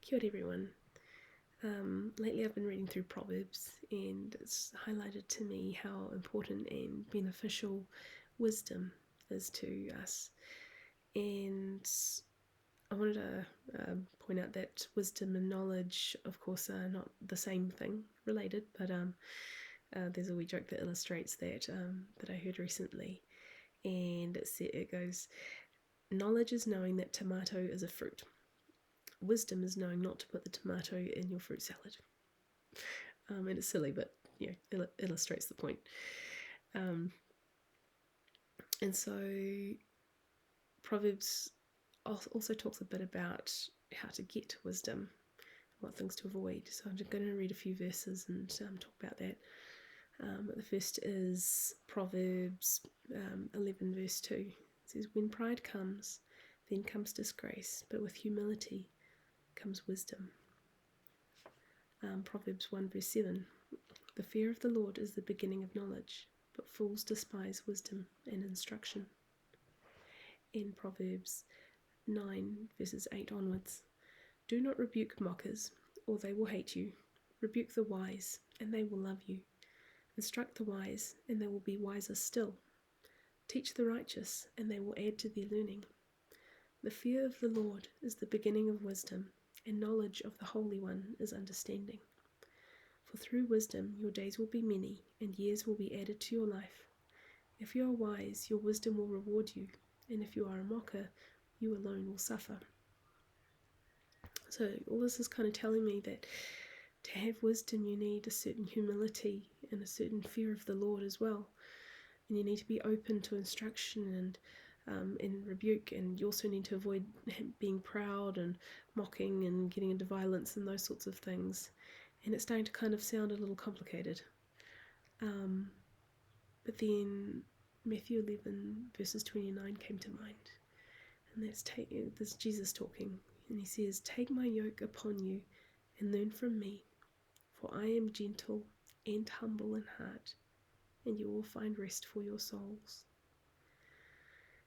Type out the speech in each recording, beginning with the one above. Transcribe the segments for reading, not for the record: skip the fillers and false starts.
Kia ora everyone. Lately I've been reading through Proverbs and it's highlighted to me how important and beneficial wisdom is to us. And I wanted to point out that wisdom and knowledge, of course, are not the same thing, related, but there's a wee joke that illustrates that that I heard recently. And it goes, knowledge is knowing that tomato is a fruit. Wisdom is knowing not to put the tomato in your fruit salad. And it's silly, but illustrates the point. And so Proverbs also talks a bit about how to get wisdom, what things to avoid. So I'm just going to read a few verses and talk about that. The first is Proverbs 11 verse 2. It says, when pride comes, then comes disgrace, but with humility comes wisdom. Proverbs 1 verse 7. The fear of the Lord is the beginning of knowledge, but fools despise wisdom and instruction. In Proverbs 9 verses 8 onwards. Do not rebuke mockers, or they will hate you. Rebuke the wise, and they will love you. Instruct the wise, and they will be wiser still. Teach the righteous, and they will add to their learning. The fear of the Lord is the beginning of wisdom, and knowledge of the Holy One is understanding. For through wisdom your days will be many, and years will be added to your life. If you are wise, your wisdom will reward you, and if you are a mocker, you alone will suffer. So all this is kind of telling me that to have wisdom you need a certain humility and a certain fear of the Lord as well. And you need to be open to instruction and rebuke, and you also need to avoid being proud and mocking and getting into violence and those sorts of things. And it's starting to kind of sound a little complicated. But then Matthew 11 verses 29 came to mind. And that's Jesus talking. And he says, take my yoke upon you and learn from me, for I am gentle and humble in heart, and you will find rest for your souls.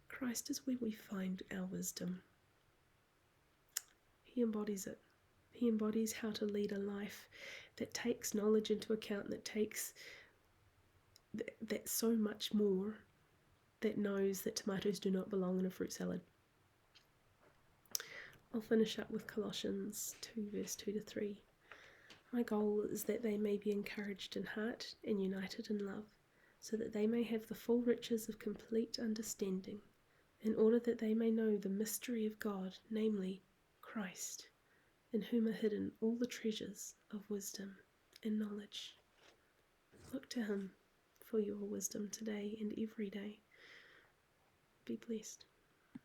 Christ is where we find our wisdom. He embodies it. He embodies how to lead a life that takes knowledge into account, that takes that so much more, that knows that tomatoes do not belong in a fruit salad. I'll finish up with Colossians 2 verse 2 to 3. My goal is that they may be encouraged in heart and united in love, so that they may have the full riches of complete understanding, in order that they may know the mystery of God, namely Christ, in whom are hidden all the treasures of wisdom and knowledge. Look to him for your wisdom today and every day. Be blessed.